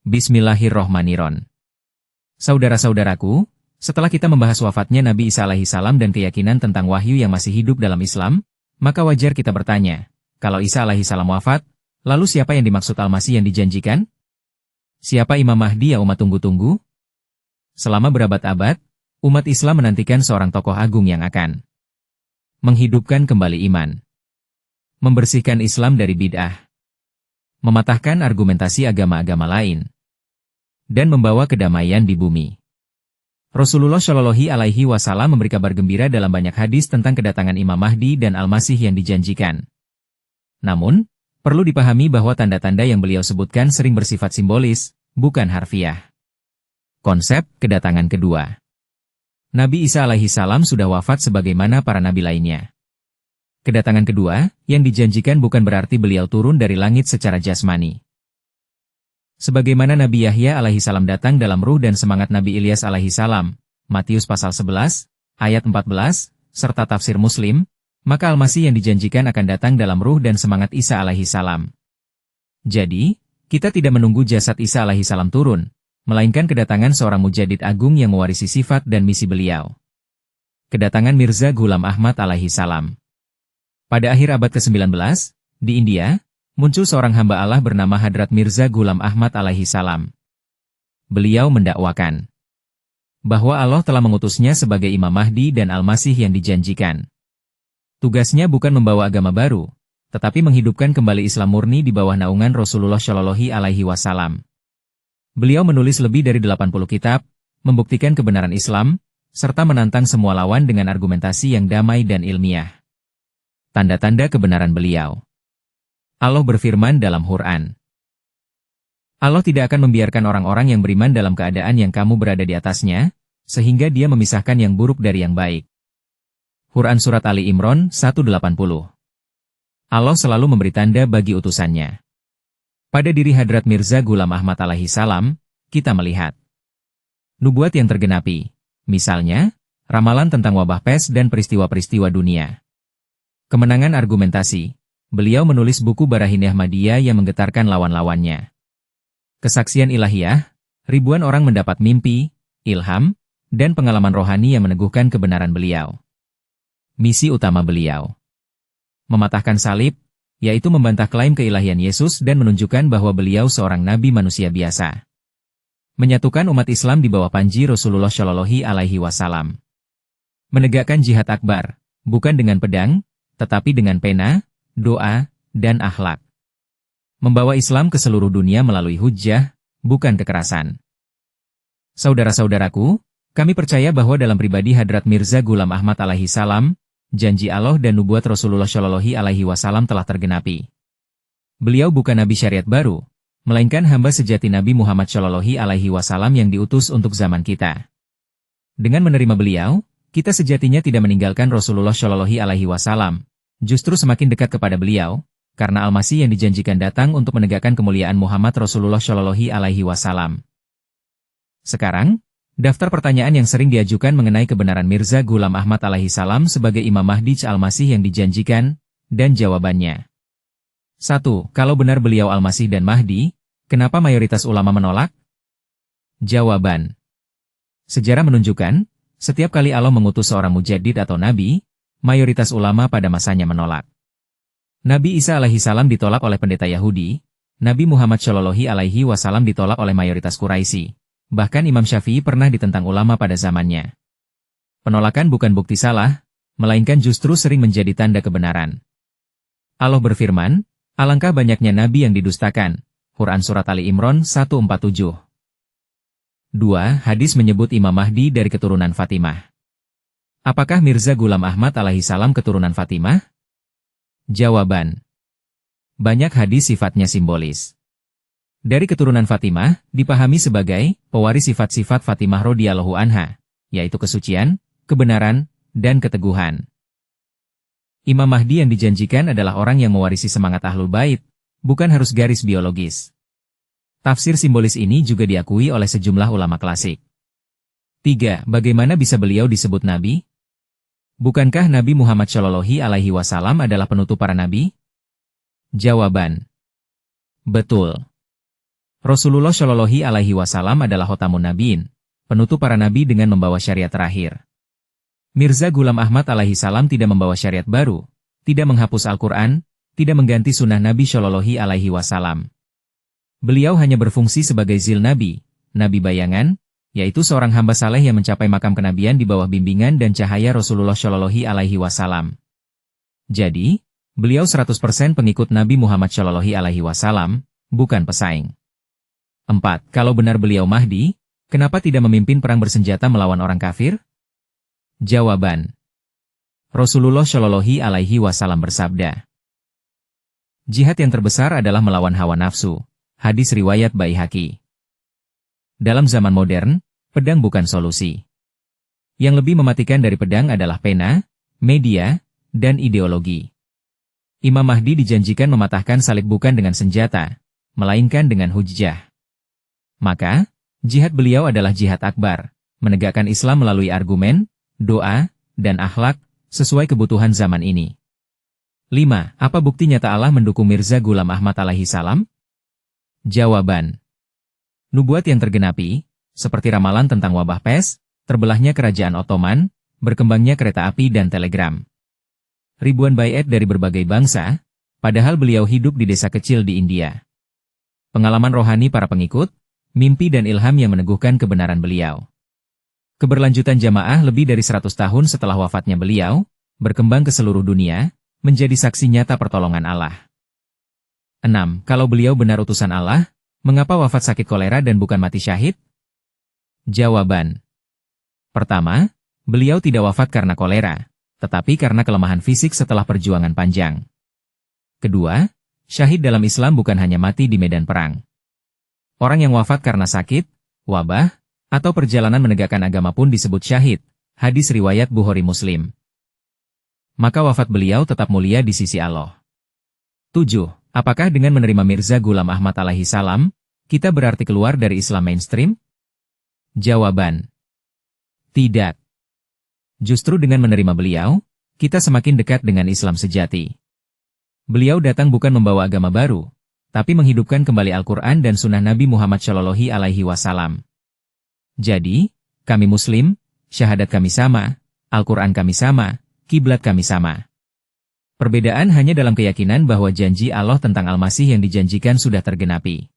Bismillahirrohmanirrohim. Saudara-saudaraku, setelah kita membahas wafatnya Nabi Isa alaihissalam dan keyakinan tentang wahyu yang masih hidup dalam Islam, maka wajar kita bertanya, kalau Isa alaihissalam wafat, lalu siapa yang dimaksud Al-Masih yang dijanjikan? Siapa Imam Mahdi yang umat tunggu-tunggu? Selama berabad-abad, umat Islam menantikan seorang tokoh agung yang akan menghidupkan kembali iman, membersihkan Islam dari bid'ah, mematahkan argumentasi agama-agama lain, dan membawa kedamaian di bumi. Rasulullah Shallallahu Alaihi Wasallam memberi kabar gembira dalam banyak hadis tentang kedatangan Imam Mahdi dan Al-Masih yang dijanjikan. Namun, perlu dipahami bahwa tanda-tanda yang beliau sebutkan sering bersifat simbolis, bukan harfiah. Konsep kedatangan kedua. Nabi Isa alaihissalam sudah wafat sebagaimana para nabi lainnya. Kedatangan kedua, yang dijanjikan bukan berarti beliau turun dari langit secara jasmani. Sebagaimana Nabi Yahya alaihissalam datang dalam ruh dan semangat Nabi Ilyas alaihissalam, Matius pasal 11, ayat 14, serta tafsir Muslim, maka Al-Masih yang dijanjikan akan datang dalam ruh dan semangat Isa alaihissalam. Jadi, kita tidak menunggu jasad Isa alaihissalam turun, melainkan kedatangan seorang mujadid agung yang mewarisi sifat dan misi beliau. Kedatangan Mirza Ghulam Ahmad alaihissalam. Pada akhir abad ke-19, di India, muncul seorang hamba Allah bernama Hadrat Mirza Ghulam Ahmad alaihissalam. Beliau mendakwakan bahwa Allah telah mengutusnya sebagai Imam Mahdi dan Al-Masih yang dijanjikan. Tugasnya bukan membawa agama baru, tetapi menghidupkan kembali Islam murni di bawah naungan Rasulullah Shallallahu Alaihi Wasallam. Beliau menulis lebih dari 80 kitab, membuktikan kebenaran Islam, serta menantang semua lawan dengan argumentasi yang damai dan ilmiah. Tanda-tanda kebenaran beliau. Allah berfirman dalam Quran. Allah tidak akan membiarkan orang-orang yang beriman dalam keadaan yang kamu berada di atasnya, sehingga dia memisahkan yang buruk dari yang baik. Quran Surat Ali Imran 180. Allah selalu memberi tanda bagi utusannya. Pada diri Hadrat Mirza Ghulam Ahmad alaihissalam, kita melihat nubuat yang tergenapi, misalnya, ramalan tentang wabah pes dan peristiwa-peristiwa dunia. Kemenangan argumentasi, beliau menulis buku Barahin Ahmadiyah yang menggetarkan lawan-lawannya. Kesaksian ilahiyah, ribuan orang mendapat mimpi, ilham, dan pengalaman rohani yang meneguhkan kebenaran beliau. Misi utama beliau mematahkan salib, yaitu membantah klaim keilahian Yesus dan menunjukkan bahwa beliau seorang nabi manusia biasa. Menyatukan umat Islam di bawah panji Rasulullah Shallallahu Alaihi Wasallam. Menegakkan jihad akbar, bukan dengan pedang, tetapi dengan pena, doa, dan akhlak. Membawa Islam ke seluruh dunia melalui hujjah, bukan kekerasan. Saudara-saudaraku, kami percaya bahwa dalam pribadi Hadrat Mirza Ghulam Ahmad alaihissalam, janji Allah dan nubuat Rasulullah Shallallahu Alaihi Wasallam telah tergenapi. Beliau bukan nabi syariat baru, melainkan hamba sejati Nabi Muhammad Shallallahu Alaihi Wasallam yang diutus untuk zaman kita. Dengan menerima beliau, kita sejatinya tidak meninggalkan Rasulullah Shallallahu Alaihi Wasallam, justru semakin dekat kepada beliau, karena Al-Masih yang dijanjikan datang untuk menegakkan kemuliaan Muhammad Rasulullah Shallallahu Alaihi Wasallam. Sekarang, daftar pertanyaan yang sering diajukan mengenai kebenaran Mirza Ghulam Ahmad alaihissalam sebagai Imam Mahdi Al-Masih yang dijanjikan, dan jawabannya. 1. Kalau benar beliau Al-Masih dan Mahdi, kenapa mayoritas ulama menolak? Jawaban. Sejarah menunjukkan, setiap kali Allah mengutus seorang mujadid atau nabi, mayoritas ulama pada masanya menolak. Nabi Isa alaihissalam ditolak oleh pendeta Yahudi, Nabi Muhammad Shallallahu Alaihi Wasallam ditolak oleh mayoritas Quraisy. Bahkan Imam Syafi'i pernah ditentang ulama pada zamannya. Penolakan bukan bukti salah, melainkan justru sering menjadi tanda kebenaran. Allah berfirman, alangkah banyaknya nabi yang didustakan. Quran Surat Ali Imran 147. 2. Hadis menyebut Imam Mahdi dari keturunan Fatimah. Apakah Mirza Ghulam Ahmad alaihissalam keturunan Fatimah? Jawaban. Banyak hadis sifatnya simbolis. Dari keturunan Fatimah, dipahami sebagai pewaris sifat-sifat Fatimah radhiyallahu anha, yaitu kesucian, kebenaran, dan keteguhan. Imam Mahdi yang dijanjikan adalah orang yang mewarisi semangat Ahlul Bait, bukan harus garis biologis. Tafsir simbolis ini juga diakui oleh sejumlah ulama klasik. 3. Bagaimana bisa beliau disebut nabi? Bukankah Nabi Muhammad Shallallahu Alaihi Wasallam adalah penutup para nabi? Jawaban. Betul. Rasulullah Shallallahu Alaihi Wasallam adalah khotamun nabiin, penutup para nabi dengan membawa syariat terakhir. Mirza Ghulam Ahmad alaihi salam tidak membawa syariat baru, tidak menghapus Al-Quran, tidak mengganti sunnah Nabi Shallallahu Alaihi Wasallam. Beliau hanya berfungsi sebagai zil nabi, nabi bayangan, yaitu seorang hamba saleh yang mencapai makam kenabian di bawah bimbingan dan cahaya Rasulullah Shallallahu Alaihi Wasallam. Jadi, beliau 100% pengikut Nabi Muhammad Shallallahu Alaihi Wasallam, bukan pesaing. 4. Kalau benar beliau Mahdi, kenapa tidak memimpin perang bersenjata melawan orang kafir? Jawaban. Rasulullah Shallallahu Alaihi Wasallam bersabda, jihad yang terbesar adalah melawan hawa nafsu. Hadis riwayat Baihaqi. Dalam zaman modern, pedang bukan solusi. Yang lebih mematikan dari pedang adalah pena, media, dan ideologi. Imam Mahdi dijanjikan mematahkan salib bukan dengan senjata, melainkan dengan hujjah. Maka, jihad beliau adalah jihad akbar, menegakkan Islam melalui argumen, doa, dan akhlak, sesuai kebutuhan zaman ini. 5. Apa bukti nyata Allah mendukung Mirza Ghulam Ahmad alaihi salam? Jawaban. Nubuat yang tergenapi, seperti ramalan tentang wabah pes, terbelahnya kerajaan Ottoman, berkembangnya kereta api dan telegram. Ribuan baiat dari berbagai bangsa, padahal beliau hidup di desa kecil di India. Pengalaman rohani para pengikut, mimpi dan ilham yang meneguhkan kebenaran beliau. Keberlanjutan jamaah lebih dari 100 tahun setelah wafatnya beliau, berkembang ke seluruh dunia, menjadi saksi nyata pertolongan Allah. 6. Kalau beliau benar utusan Allah, mengapa wafat sakit kolera dan bukan mati syahid? Jawaban. Pertama, beliau tidak wafat karena kolera, tetapi karena kelemahan fisik setelah perjuangan panjang. Kedua, syahid dalam Islam bukan hanya mati di medan perang. Orang yang wafat karena sakit, wabah, atau perjalanan menegakkan agama pun disebut syahid. Hadis riwayat Bukhari Muslim. Maka wafat beliau tetap mulia di sisi Allah. 7. Apakah dengan menerima Mirza Ghulam Ahmad alaihi salam, kita berarti keluar dari Islam mainstream? Jawaban. Tidak. Justru dengan menerima beliau, kita semakin dekat dengan Islam sejati. Beliau datang bukan membawa agama baru, tapi menghidupkan kembali Al-Quran dan sunnah Nabi Muhammad Shallallahu Alaihi Wasallam. Jadi, kami Muslim, syahadat kami sama, Al-Quran kami sama, kiblat kami sama. Perbedaan hanya dalam keyakinan bahwa janji Allah tentang Al-Masih yang dijanjikan sudah tergenapi.